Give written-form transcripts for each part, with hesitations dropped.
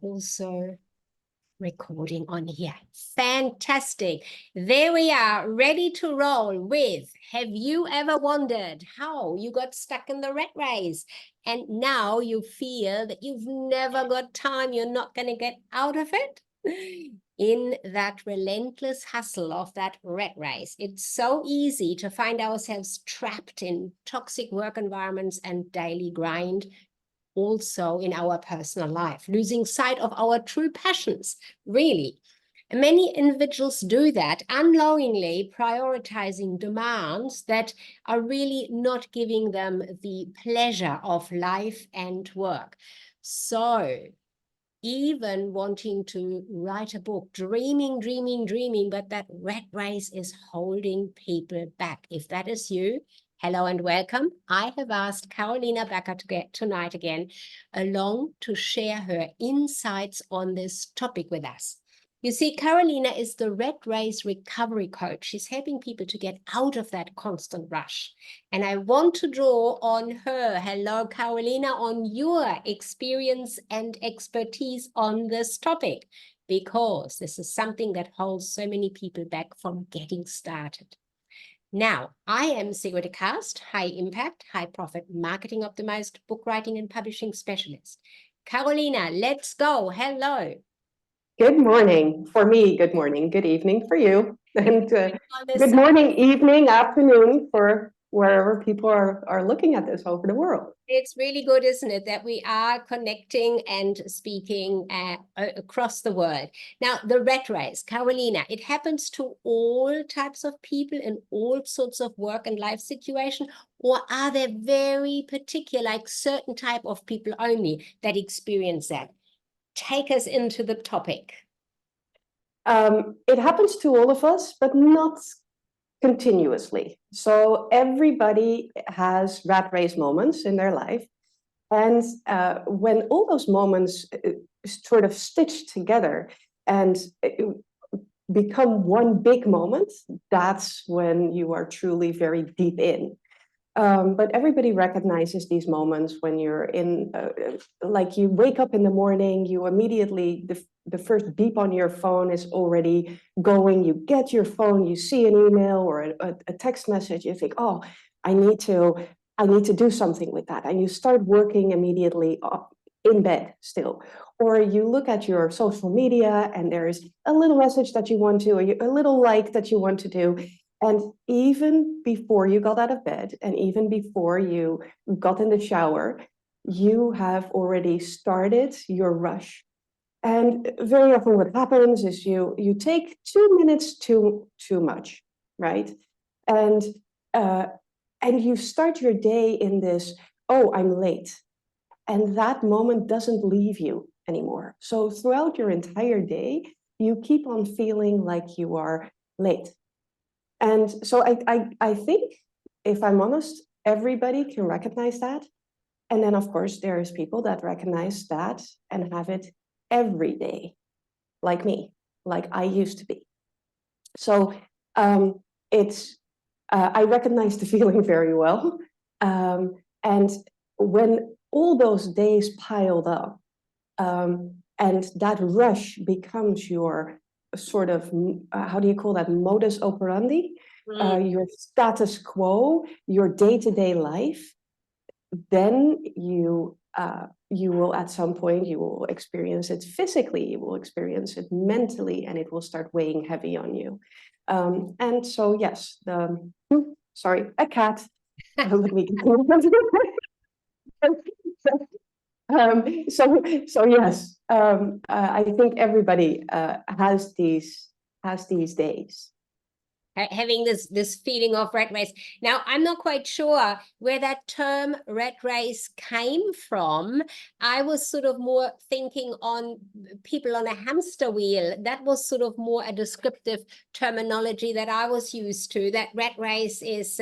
also recording on here. Fantastic. There we are, ready to roll with, have you ever wondered how you got stuck in the rat race? And now you feel that you've never got time, you're not going to get out of it? In that relentless hustle of that rat race, it's so easy to find ourselves trapped in toxic work environments and daily grind, also in our personal life, losing sight of our true passions, really. Many individuals do that, unknowingly prioritizing demands that are really not giving them the pleasure of life and work. So even wanting to write a book, dreaming, but that rat race is holding people back. If that is you, hello and welcome. I have asked Carolina Bakker to get tonight again along to share her insights on this topic with us. You see, Carolina is the rat race recovery coach. She's helping people to get out of that constant rush. And I want to draw on her, hello Carolina, on your experience and expertise on this topic, because this is something that holds so many people back from getting started. Now, I am Sigrid, Kaste, high impact, high profit, marketing optimized, book writing and publishing specialist. Carolina, let's go. Hello. Good morning for me. Good morning. Good evening for you. And good morning, evening, afternoon for wherever people are looking at this over the world. It's really good, isn't it, that we are connecting and speaking across the world. Now, the rat race, Carolina, it happens to all types of people in all sorts of work and life situation, or are there very particular, like certain type of people only that experience that? Take us into the topic. It happens to all of us, but not continuously. So everybody has rat race moments in their life. And when all those moments sort of stitch together and become one big moment, that's when you are truly very deep in. But everybody recognizes these moments when you're in, like you wake up in the morning, you immediately, the first beep on your phone is already going, you get your phone, you see an email or a text message, you think, oh, I need to do something with that. And you start working immediately in bed still. Or you look at your social media and there's a little message that you want to, or a little like that you want to do. And even before you got out of bed and even before you got in the shower, you have already started your rush. And very often what happens is you take 2 minutes too much, right? And you start your day in this, oh, I'm late. And that moment doesn't leave you anymore. So throughout your entire day, you keep on feeling like you are late. And so I think, if I'm honest, everybody can recognize that. And then, of course, there's people that recognize that and have it every day, like me, like I used to be. So I recognize the feeling very well. And when all those days piled up, and that rush becomes your sort of, how do you call that, modus operandi, your status quo, your day-to-day life, then you will at some point, you will experience it physically, you will experience it mentally, and it will start weighing heavy on you. And so, yes, sorry, a cat. Let me so yes, I think everybody has these days. Having this feeling of rat race. Now, I'm not quite sure where that term rat race came from. I was sort of more thinking on people on a hamster wheel. That was sort of more a descriptive terminology that I was used to. That rat race is,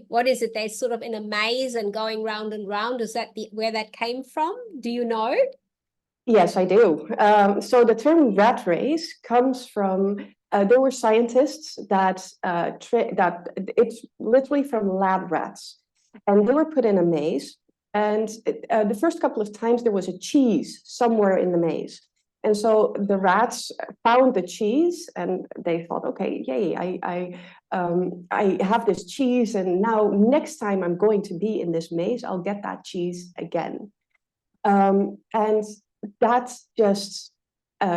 what is it? They're sort of in a maze and going round and round. Is that where that came from? Do you know? Yes, I do. So the term rat race comes from, there were scientists that it's literally from lab rats, and they were put in a maze. And the first couple of times there was a cheese somewhere in the maze, And so the rats found the cheese and they thought, okay, yay, I have this cheese, and now next time I'm going to be in this maze, I'll get that cheese again. And that's just,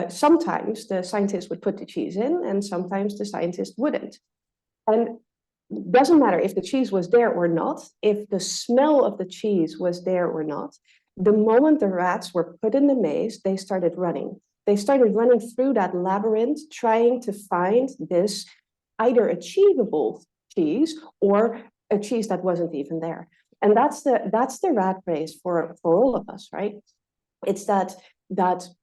sometimes the scientist would put the cheese in and sometimes the scientist wouldn't. And it doesn't matter if the cheese was there or not, if the smell of the cheese was there or not, the moment the rats were put in the maze, they started running. They started running through that labyrinth, trying to find this either achievable cheese or a cheese that wasn't even there. And that's the rat race for all of us, right? It's that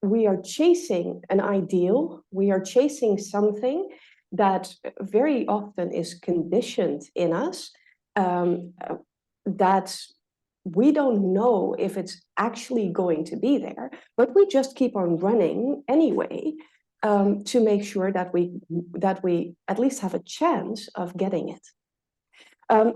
we are chasing an ideal, we are chasing something that very often is conditioned in us, that we don't know if it's actually going to be there, but we just keep on running anyway, to make sure that we at least have a chance of getting it.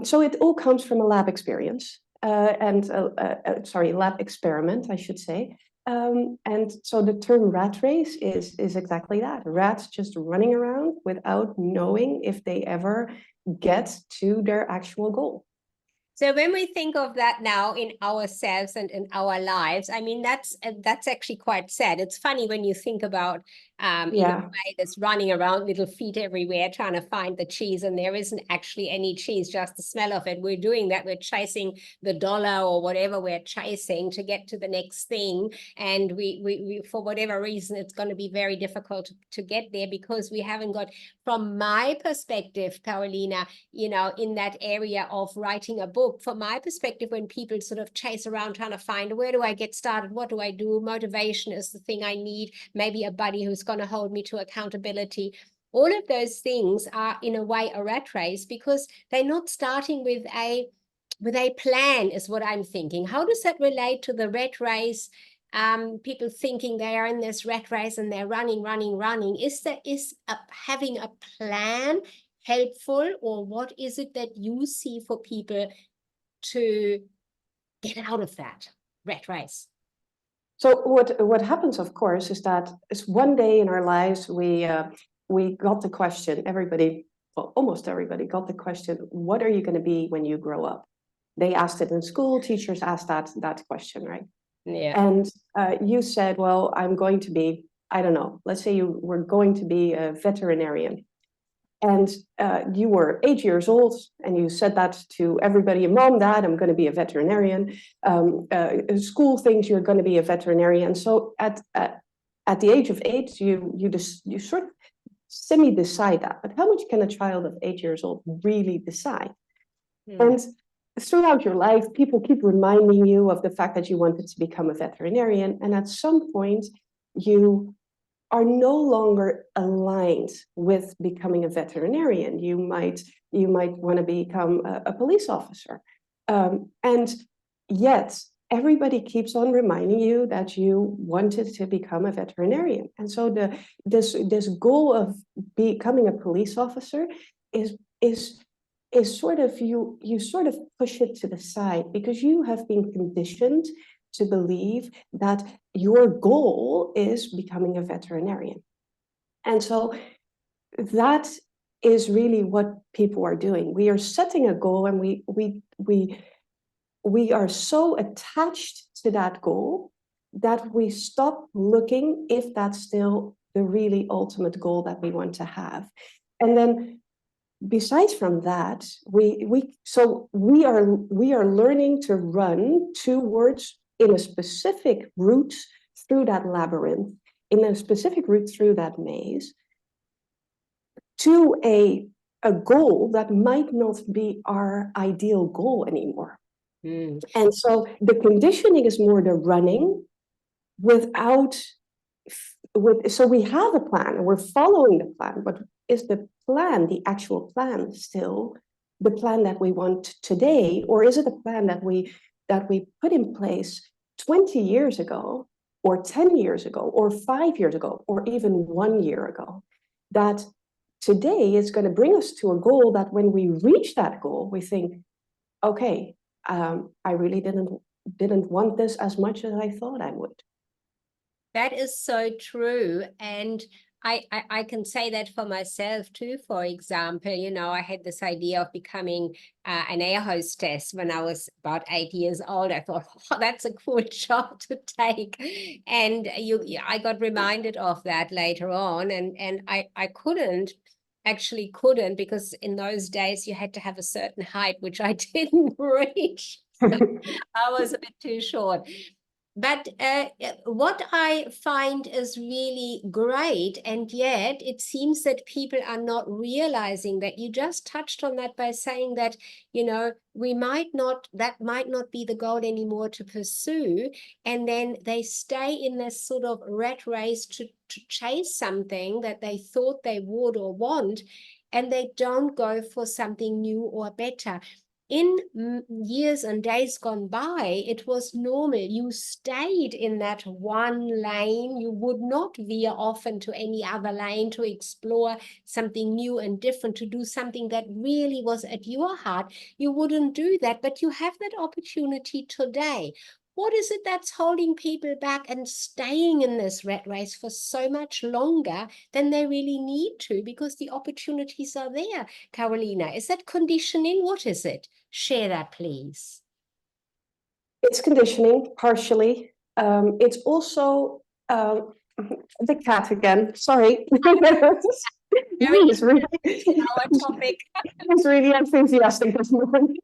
So it all comes from a lab experience, lab experiment, I should say. And so the term rat race is exactly that. Rats just running around without knowing if they ever get to their actual goal. So when we think of that now in ourselves and in our lives, I mean, that's actually quite sad. It's funny when you think about, in a way, this running around, little feet everywhere, trying to find the cheese, and there isn't actually any cheese, just the smell of it. We're doing that. We're chasing the dollar or whatever we're chasing to get to the next thing. And we for whatever reason, it's going to be very difficult to get there because we haven't got, from my perspective, Carolina, you know, in that area of writing a book, from my perspective, when people sort of chase around trying to find, where do I get started? What do I do? Motivation is the thing I need. Maybe a buddy who's going to hold me to accountability. All of those things are in a way a rat race because they're not starting with a plan, is what I'm thinking. How does that relate to the rat race? People thinking they are in this rat race and they're running. Is having a plan helpful, or what is it that you see for people to get out of that rat race? So what happens, of course, is that one day in our lives we got the question. Everybody, well, almost everybody, got the question: what are you going to be when you grow up? They asked it in school. Teachers asked that question, right? Yeah. And you said, well, I'm going to be, I don't know. Let's say you were going to be a veterinarian. And you were 8 years old, and you said that to everybody: Mom, Dad, I'm going to be a veterinarian. School thinks you're going to be a veterinarian. So at the age of 8, you sort of semi-decide that. But how much can a child of 8 years old really decide? And throughout your life, people keep reminding you of the fact that you wanted to become a veterinarian. And at some point, you are no longer aligned with becoming a veterinarian. You might want to become a police officer. And yet everybody keeps on reminding you that you wanted to become a veterinarian. And so this goal of becoming a police officer is sort of, you sort of push it to the side because you have been conditioned to believe that your goal is becoming a veterinarian. And so that is really what people are doing. We are setting a goal, and we are so attached to that goal that we stop looking if that's still the really ultimate goal that we want to have. And then besides from that, we are learning to run towards, in a specific route through that labyrinth, in a specific route through that maze, to a goal that might not be our ideal goal anymore. And so the conditioning is more the running so we have a plan and we're following the plan, but is the plan, the actual plan, still the plan that we want today? Or is it a plan that we put in place 20 years ago, or 10 years ago, or 5 years ago, or even 1 year ago, that today is going to bring us to a goal that when we reach that goal, we think, okay, I really didn't want this as much as I thought I would. That is so true. And I can say that for myself too. For example, I had this idea of becoming an air hostess when I was about 8 years old. I thought, oh, that's a cool job to take. And I got reminded of that later on. And I couldn't, because in those days you had to have a certain height, which I didn't reach. I was a bit too short. But what I find is really great, and yet it seems that people are not realizing that. You just touched on that by saying that, that might not be the goal anymore to pursue. And then they stay in this sort of rat race to chase something that they thought they would or want, and they don't go for something new or better. In years and days gone by, it was normal. You stayed in that one lane. You would not veer off into any other lane to explore something new and different, to do something that really was at your heart. You wouldn't do that, but you have that opportunity today. What is it that's holding people back and staying in this rat race for so much longer than they really need to? Because the opportunities are there. Carolina, is that conditioning? What is it? Share that, please. It's conditioning, partially. It's also the cat again. Sorry. He's really, Our topic. he's really enthusiastic this morning.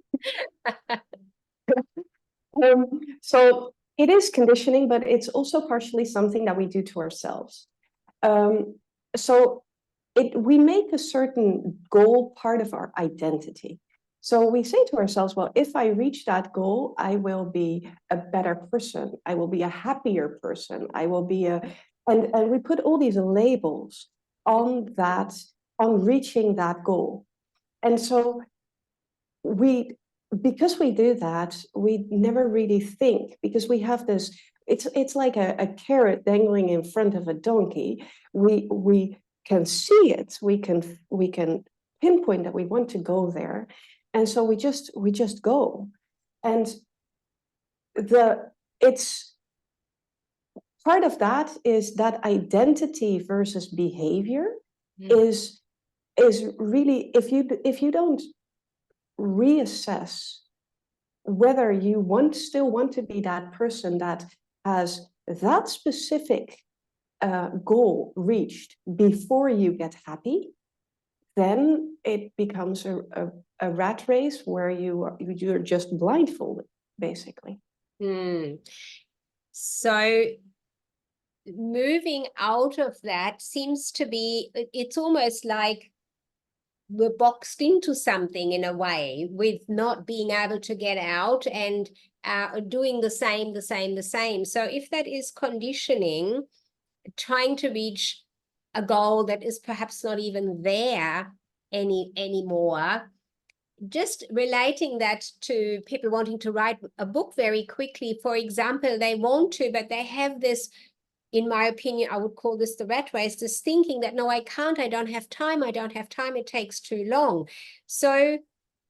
So it is conditioning, but it's also partially something that we do to ourselves. So we make a certain goal part of our identity. So we say to ourselves, well, if I reach that goal, I will be a better person. I will be a happier person. I will be and we put all these labels on that, on reaching that goal. And so because we do that, we never really think, because we have this, it's like a carrot dangling in front of a donkey. We can see it, we can pinpoint that we want to go there. And so we just go. And it's part of that is that identity versus behavior is really, if you don't reassess whether you still want to be that person that has that specific goal reached before you get happy, then it becomes a rat race where you're just blindfolded, basically. So moving out of that seems to be, it's almost like we're boxed into something in a way, with not being able to get out and doing the same. So if that is conditioning, trying to reach a goal that is perhaps not even there anymore, just relating that to people wanting to write a book very quickly, for example, they want to, but they have this, in my opinion, I would call this the rat race, this thinking that, no, I can't, I don't have time, it takes too long. So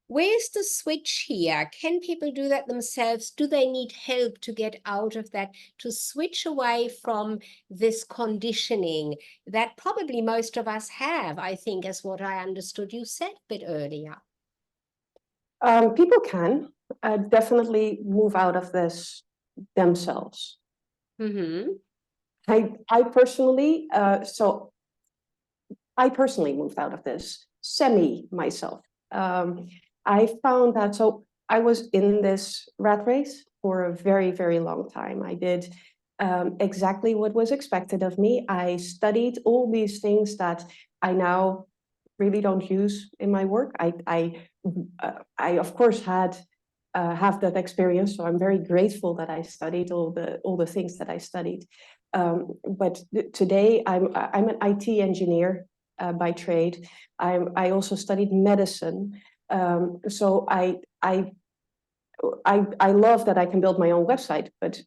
where's the switch here? Can people do that themselves? Do they need help to get out of that, to switch away from this conditioning that probably most of us have, I think, as what I understood you said a bit earlier? People can definitely move out of this themselves. I personally, I personally moved out of this myself. I found that, so I was in this rat race for a very, very long time. I did exactly what was expected of me. I studied all these things that I now really don't use in my work. I of course have that experience, so I'm very grateful that I studied all the things that I studied. But today I'm an IT engineer by trade. I also studied medicine. So I love that I can build my own website, but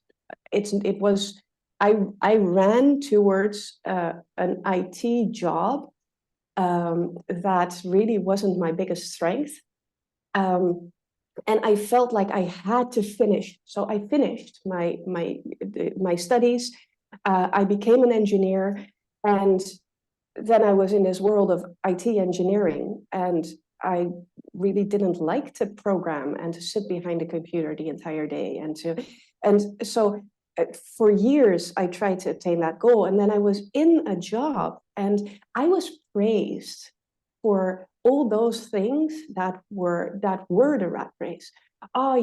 I ran towards an IT job that really wasn't my biggest strength. And I felt like I had to finish. So I finished my studies. I became an engineer, and then I was in this world of IT engineering, and I really didn't like to program and to sit behind a computer the entire day. And so for years, I tried to attain that goal. And then I was in a job, and I was praised for all those things that were the rat race. Oh,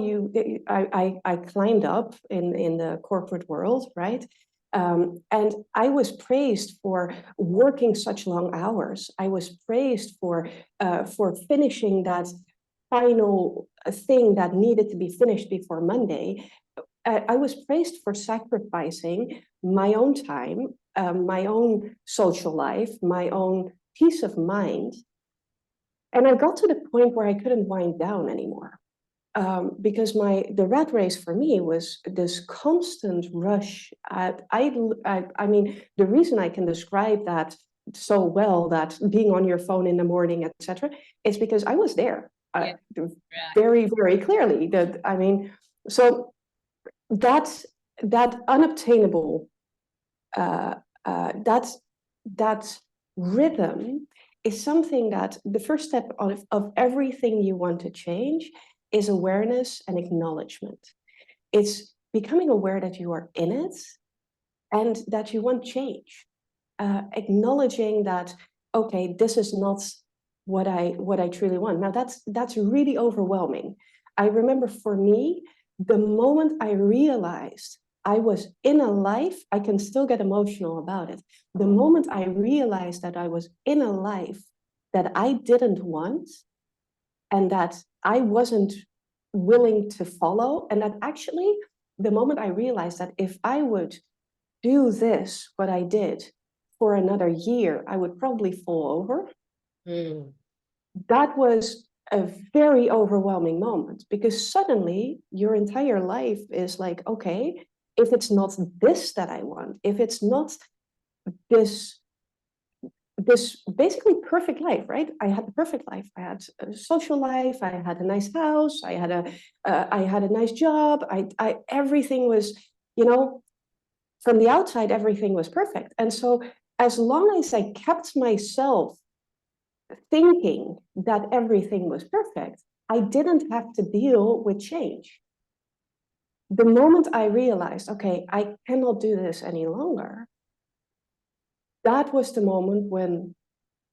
I climbed up in the corporate world, right? And I was praised for working such long hours. I was praised for finishing that final thing that needed to be finished before Monday. I was praised for sacrificing my own time, my own social life, my own peace of mind. And I got to the point where I couldn't wind down anymore. Because the rat race for me was this constant rush. I mean, the reason I can describe that so well, that being on your phone in the morning, etc., is because I was there very, very clearly. That I mean, so that unobtainable, uh, that rhythm is something that the first step of everything you want to change is awareness and acknowledgement. It's becoming aware that you are in it and that you want change. Acknowledging that, okay, this is not what I truly want. Now that's really overwhelming. I remember for me, the moment I realized I was in a life, I can still get emotional about it. The moment I realized that I was in a life that I didn't want, and that I wasn't willing to follow, and that actually, the moment I realized that if I would do this, what I did, for another year, I would probably fall over. That was a very overwhelming moment, because suddenly your entire life is like, okay, if it's not this that I want, if it's not this basically perfect life, right? I had the perfect life. I had a social life. I had a nice house. I had a nice job. I everything was, from the outside, everything was perfect. And so as long as I kept myself thinking that everything was perfect, I didn't have to deal with change. The moment I realized, okay, I cannot do this any longer, that was the moment when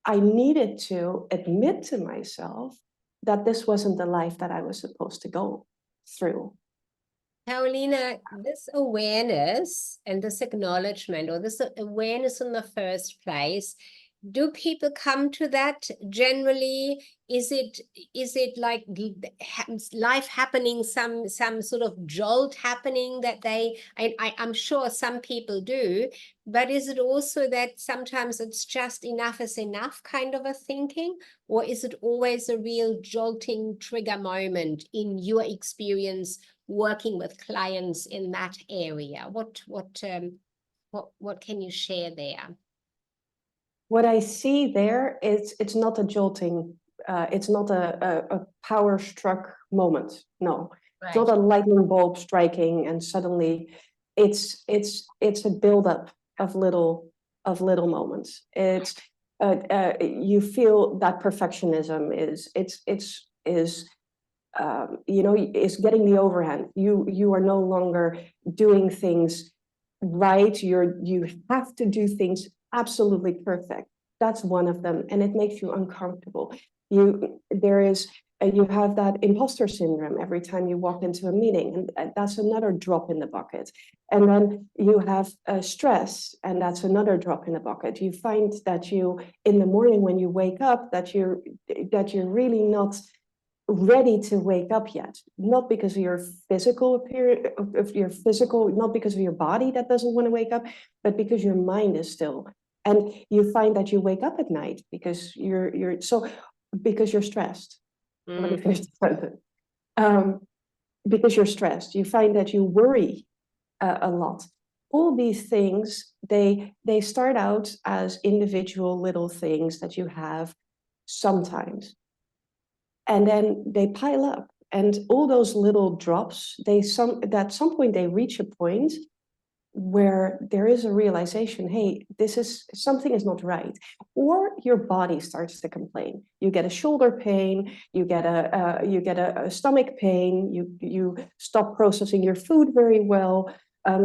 I needed to admit to myself that this wasn't the life that I was supposed to go through. Carolina, this awareness and this acknowledgement, or this awareness in the first place, do people come to that generally? Is it like life happening, some sort of jolt happening that I'm sure some people do, but is it also that sometimes it's just enough is enough kind of a thinking, or is it always a real jolting trigger moment in your experience working with clients in that area? What can you share there? What I see there is it's not a jolting, it's not a power struck moment. No, it's not a lightning bulb striking and suddenly it's a buildup of little moments. It's you feel that perfectionism is is getting the overhand. You are no longer doing things right. You have to do things absolutely perfect. That's one of them, and it makes you uncomfortable. You have that imposter syndrome every time you walk into a meeting, and that's another drop in the bucket. And then you have stress, and that's another drop in the bucket. You find that you, in the morning when you wake up, that you're really not ready to wake up yet, not because of your physical appearance, not because of your body that doesn't want to wake up, but because your mind is still. And you find that you wake up at night because because you're stressed. Let me finish the sentence. Because you're stressed, you find that you worry a lot. All these things, they start out as individual little things that you have sometimes. And then they pile up, and all those little drops, at some point they reach a point where there is a realization, hey, something is not right, or your body starts to complain. You get a shoulder pain, you get a stomach pain, you stop processing your food very well. I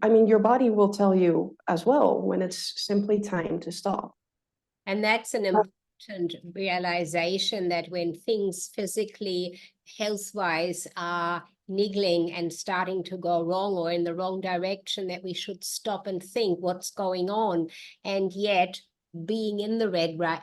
mean, your body will tell you as well when it's simply time to stop. And that's an important realization, that when things physically, health-wise, are niggling and starting to go wrong or in the wrong direction, that we should stop and think what's going on. And yet, being in the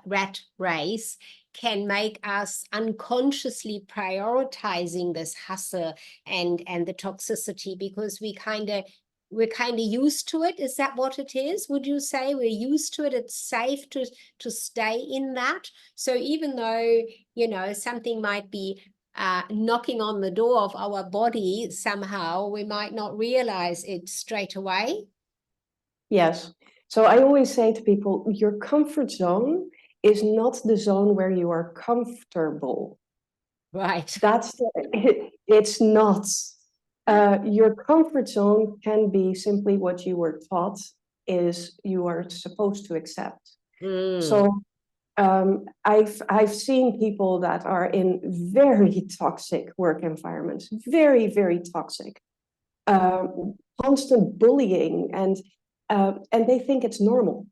rat race can make us unconsciously prioritizing this hustle and the toxicity, because we're kind of used to it. Is that what it is? Would you say we're used to it? It's safe to stay in that. So even though, you know, something might be knocking on the door of our body somehow, we might not realize it straight away. Yes. So I always say to people, your comfort zone is not the zone where you are comfortable. Right. It's not. Your comfort zone can be simply what you were taught is you are supposed to accept. So I've seen people that are in very toxic work environments, very, very toxic, constant bullying, and they think it's normal.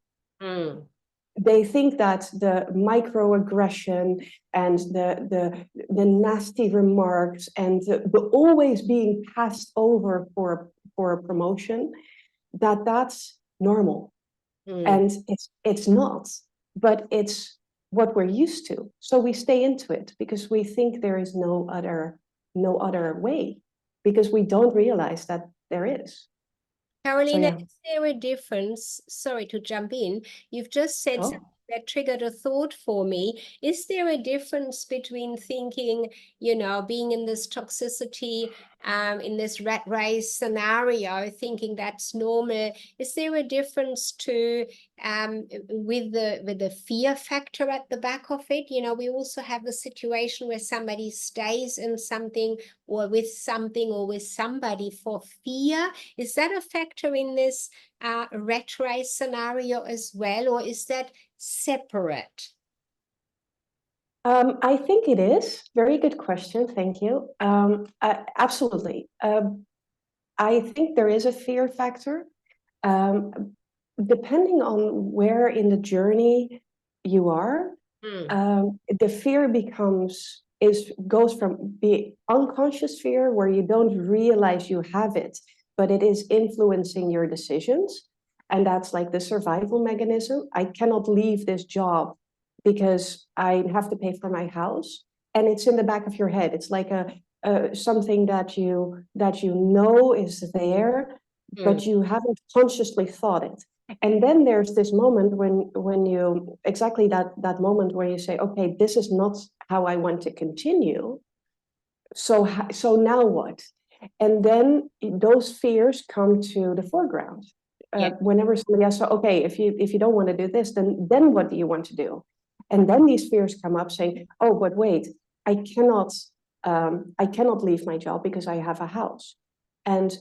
They think that the microaggression and the nasty remarks and the always being passed over for a promotion, that's normal. And it's not, but it's what we're used to. So we stay into it because we think there is no other way, because we don't realize that there is. Carolina, is there a difference? Sorry to jump in. You've just said something that triggered a thought for me. Is there a difference between thinking, you know, being in this toxicity, in this rat race scenario, thinking that's normal? Is there a difference to with the fear factor at the back of it? You know, we also have the situation where somebody stays in something or with something or with somebody for fear. Is that a factor in this rat race scenario as well, or is that separate? I think it is. Very good question. Thank you. Absolutely. I think there is a fear factor. Depending on where in the journey you are, the fear goes from the unconscious fear, where you don't realize you have it, but it is influencing your decisions. And that's like the survival mechanism. I cannot leave this job because I have to pay for my house. And it's in the back of your head. It's like something that you know is there, but you haven't consciously thought it. And then there's this moment when you exactly that moment where you say, okay, this is not how I want to continue. So now what? And then those fears come to the foreground. Whenever somebody asks, okay, if you don't want to do this, then what do you want to do? And then these fears come up saying, oh, but wait, I cannot leave my job because I have a house. And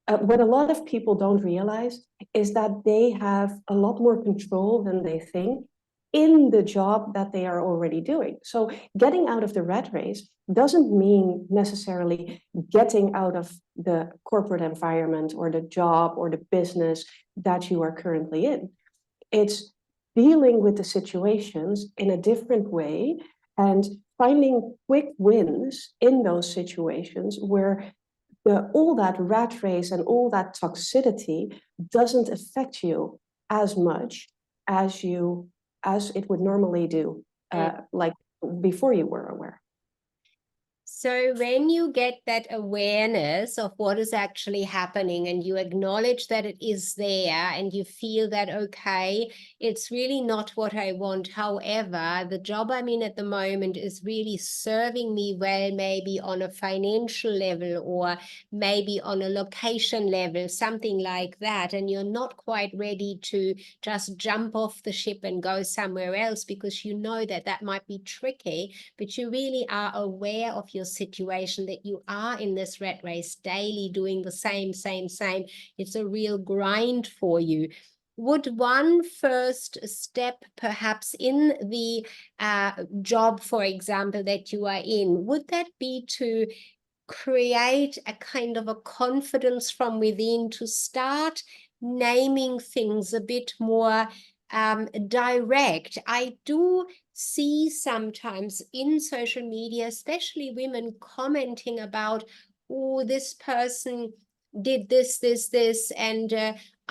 what a lot of people don't realize is that they have a lot more control than they think in the job that they are already doing. So getting out of the rat race doesn't mean necessarily getting out of the corporate environment or the job or the business that you are currently in. It's dealing with the situations in a different way and finding quick wins in those situations where all that rat race and all that toxicity doesn't affect you as much as it would normally do, like before you were aware. So when you get that awareness of what is actually happening and you acknowledge that it is there and you feel that, okay, it's really not what I want. However, the job I'm in at the moment is really serving me well, maybe on a financial level or maybe on a location level, something like that. And you're not quite ready to just jump off the ship and go somewhere else because you know that that might be tricky, but you really are aware of your situation, that you are in this rat race daily doing the same, it's a real grind for you. Would one first step, perhaps in the job, for example, that you are in, would that be to create a kind of a confidence from within, to start naming things a bit more direct? I do see sometimes in social media, especially women, commenting about, oh, this person did this, and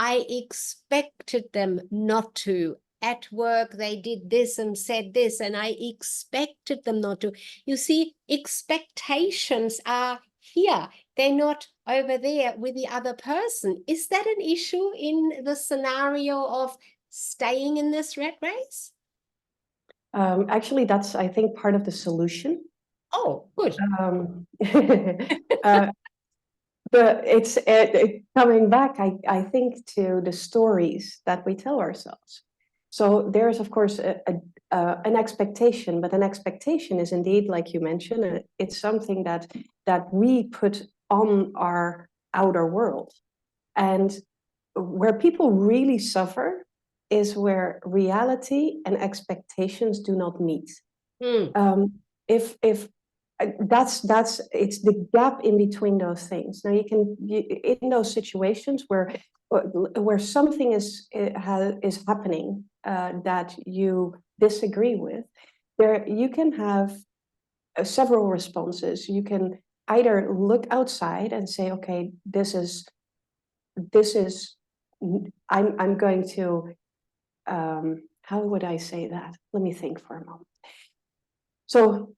I expected them not to. At work, they did this and said this, and I expected them not to. You see, expectations are here. They're not over there with the other person. Is that an issue in the scenario of staying in this rat race? Actually, that's, I think, part of the solution. Oh, good. It's coming back, I think, to the stories that we tell ourselves. So there's, of course, an expectation, but an expectation is indeed, like you mentioned, it's something that we put on our outer world. And where people really suffer is where reality and expectations do not meet. If that's it's the gap in between those things. Now in those situations where something is happening that you disagree with, there you can have several responses. You can either look outside and say, okay, this is I'm going to how would I say that? Let me think for a moment. So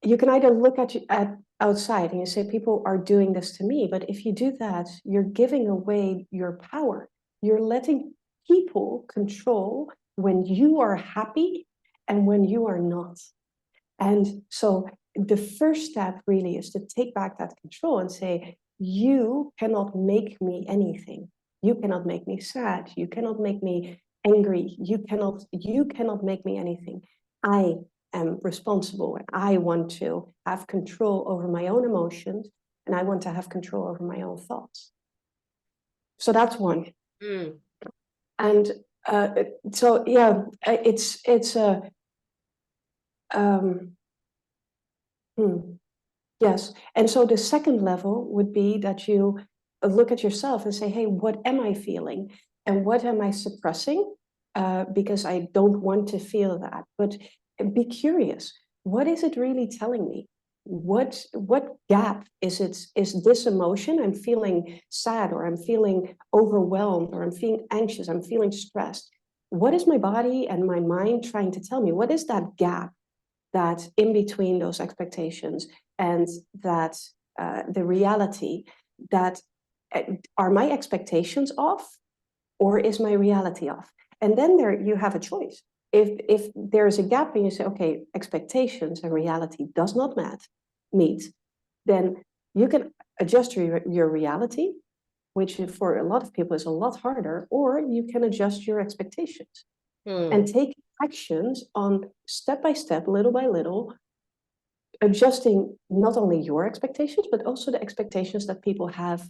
you can either look at outside and you say, people are doing this to me. But if you do that, you're giving away your power. You're letting people control when you are happy and when you are not. And so the first step really is to take back that control and say, you cannot make me anything. You cannot make me sad. You cannot make me angry. You cannot make me anything. I am responsible, and I want to have control over my own emotions, and I want to have control over my own thoughts. So that's one. And so yeah, it's a yes. And so the second level would be that you look at yourself and say, hey, what am I feeling? And what am I suppressing? Because I don't want to feel that. But be curious. What is it really telling me? What gap is this emotion? I'm feeling sad, or I'm feeling overwhelmed, or I'm feeling anxious, I'm feeling stressed. What is my body and my mind trying to tell me? What is that gap that in between those expectations and that the reality? That are my expectations off, or is my reality off? And then there you have a choice. If there is a gap and you say, okay, expectations and reality does not meet, then you can adjust your reality, which for a lot of people is a lot harder, or you can adjust your expectations and take actions on step by step, little by little, adjusting not only your expectations, but also the expectations that people have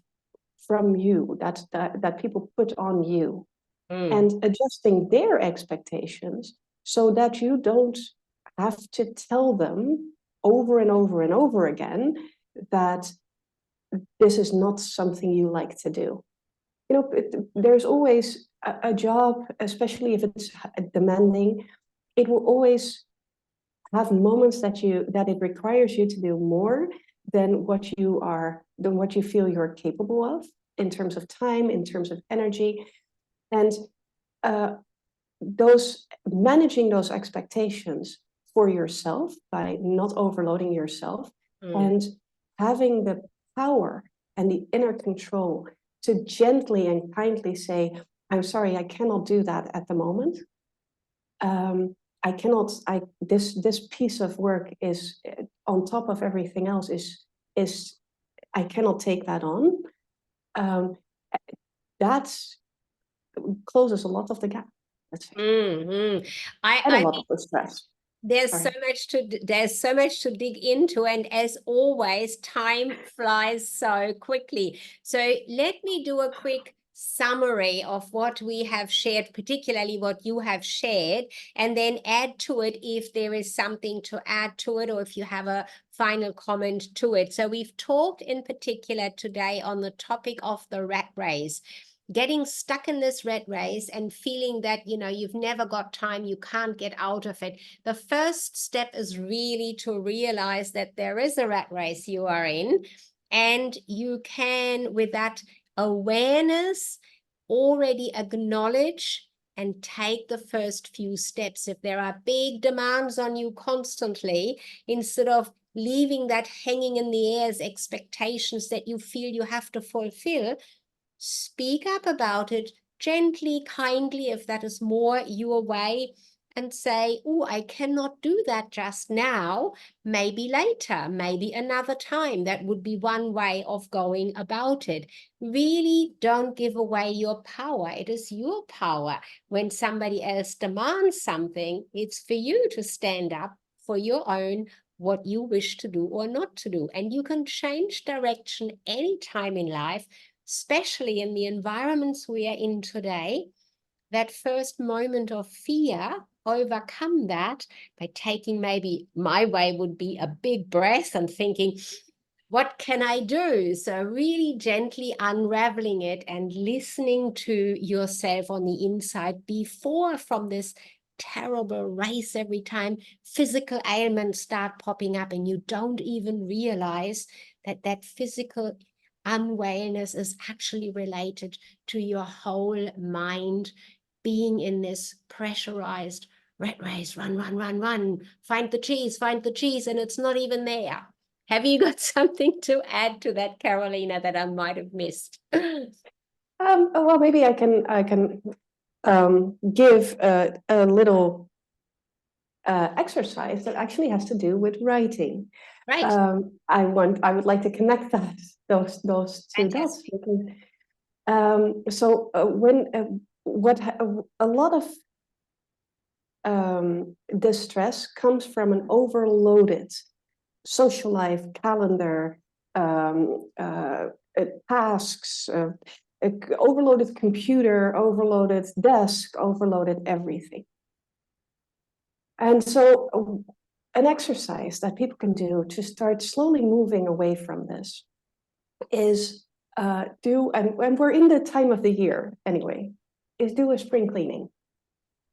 from you, that people put on you. And adjusting their expectations so that you don't have to tell them over and over and over again that this is not something you like to do. You know, there's always a job, especially if it's demanding, it will always have moments that it requires you to do more than what you feel you're capable of in terms of time, in terms of energy. And managing those expectations for yourself by not overloading yourself and having the power and the inner control to gently and kindly say, I'm sorry, I cannot do that at the moment. I cannot, this piece of work is on top of everything else is I cannot take that on. That closes a lot of the gap. Let's say. And a lot of the stress. There's Sorry. there's so much to dig into, and as always, time flies so quickly. So let me do a quick summary of what we have shared, particularly what you have shared, and then add to it if there is something to add to it, or if you have a final comment to it. So we've talked in particular today on the topic of the rat race. Getting stuck in this rat race and feeling that, you've never got time, you can't get out of it. The first step is really to realize that there is a rat race you are in, and you can, with that awareness, already acknowledge and take the first few steps. If there are big demands on you constantly, instead of leaving that hanging in the air as expectations that you feel you have to fulfill, speak up about it gently, kindly, if that is more your way, and say, oh, I cannot do that just now, maybe later, maybe another time. That would be one way of going about it. Really don't give away your power. It is your power. When somebody else demands something, it's for you to stand up for your own, what you wish to do or not to do. And you can change direction anytime in life, especially in the environments we are in today. That first moment of fear, overcome that by taking, maybe my way would be a big breath and thinking, what can I do? So really gently unraveling it and listening to yourself on the inside before, from this terrible race, every time physical ailments start popping up and you don't even realize that that physical unwellness is actually related to your whole mind being in this pressurized rat race, run, run, run, run, find the cheese, and it's not even there. Have you got something to add to that, Carolina, that I might have missed? Well, maybe I can give a little exercise that actually has to do with writing. Right. I would like to connect those two dots. Fantastic. So when a lot of distress comes from an overloaded social life, calendar, tasks, overloaded computer, overloaded desk, overloaded everything. And so an exercise that people can do to start slowly moving away from this is and we're in the time of the year anyway, is do a spring cleaning.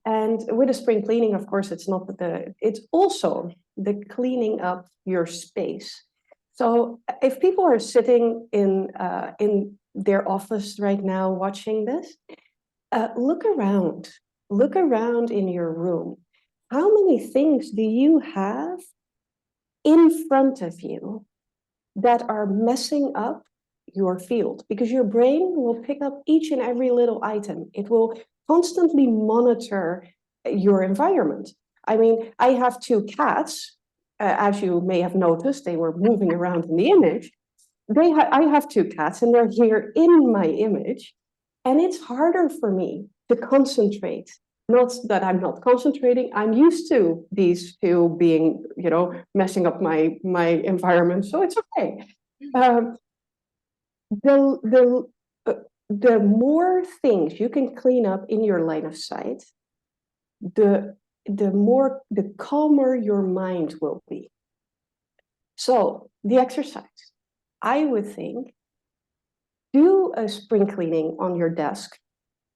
And with a spring cleaning, of course, it's also the cleaning up your space. So if people are sitting in their office right now watching this, look around in your room. How many things do you have in front of you that are messing up your field? Because your brain will pick up each and every little item. It will constantly monitor your environment. I mean, I have two cats, as you may have noticed, they were moving around in the image. I have two cats, and they're here in my image, and it's harder for me to concentrate. Not that I'm not concentrating, I'm used to these two being, messing up my environment, so it's okay. The more things you can clean up in your line of sight, the calmer your mind will be. So the exercise, I would think, do a spring cleaning on your desk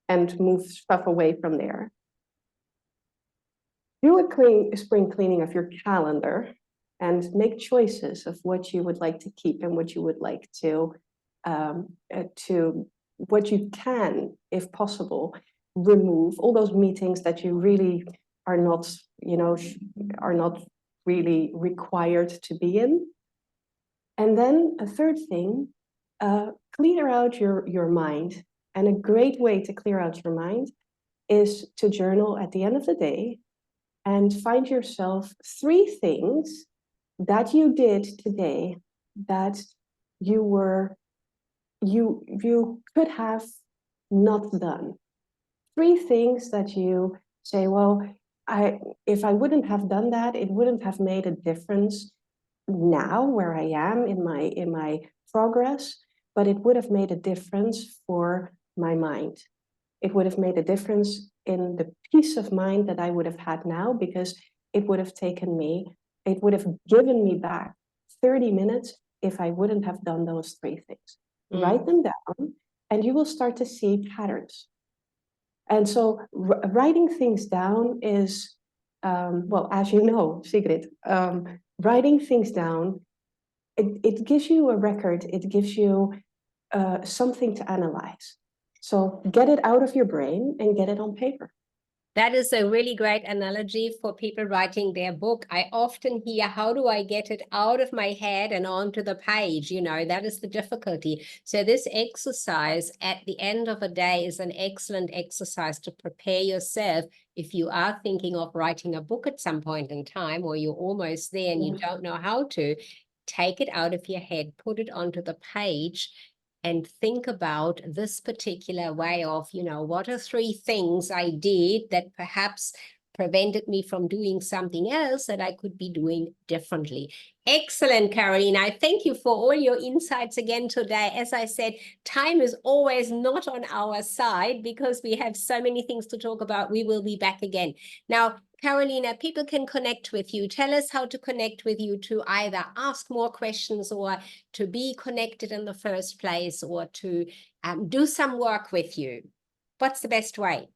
and move stuff away from there. Do a spring cleaning of your calendar and make choices of what you would like to keep and what you would like to what you can, if possible, remove. All those meetings that you really are not, are not really required to be in. And then a third thing, clear out your mind. And a great way to clear out your mind is to journal at the end of the day and find yourself 3 things that you did today that you could have not done. 3 things that you say, well, if I wouldn't have done that, it wouldn't have made a difference now where I am in my progress, but it would have made a difference for my mind. It would have made a difference in the peace of mind that I would have had now, because it would have given me back 30 minutes if I wouldn't have done those 3 things. Write them down, and you will start to see patterns. And so writing things down is, well, as you know, Sigrid, writing things down, it gives you a record, it gives you something to analyze. So get it out of your brain and get it on paper. That is a really great analogy for people writing their book. I often hear, how do I get it out of my head and onto the page? You know, that is the difficulty. So this exercise at the end of a day is an excellent exercise to prepare yourself. If you are thinking of writing a book at some point in time, or you're almost there and you don't know how to, take it out of your head, put it onto the page, and think about this particular way of, you know, what are 3 things I did that perhaps prevented me from doing something else that I could be doing differently. Excellent, Caroline. I thank you for all your insights again today. As I said, time is always not on our side because we have so many things to talk about. We will be back again. Now, Carolina, people can connect with you. Tell us how to connect with you to either ask more questions or to be connected in the first place, or to do some work with you. What's the best way?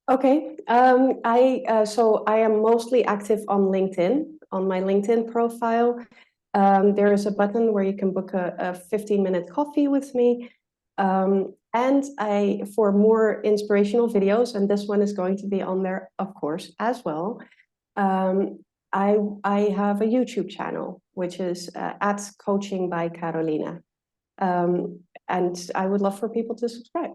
Okay, so I am mostly active on LinkedIn, on my LinkedIn profile. There is a button where you can book a 15-minute coffee with me. And for more inspirational videos, and this one is going to be on there, of course, as well. I have a YouTube channel, which is at Coaching by Carolina. And I would love for people to subscribe.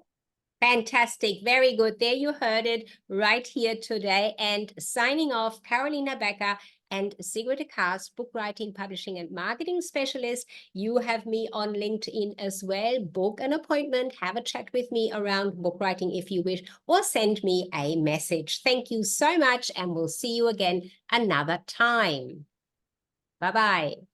Fantastic. Very good. There you heard it right here today. And signing off, Carolina Bakker and Sigrid Kaste, book writing, publishing, and marketing specialist. You have me on LinkedIn as well. Book an appointment, have a chat with me around book writing if you wish, or send me a message. Thank you so much, and we'll see you again another time. Bye-bye.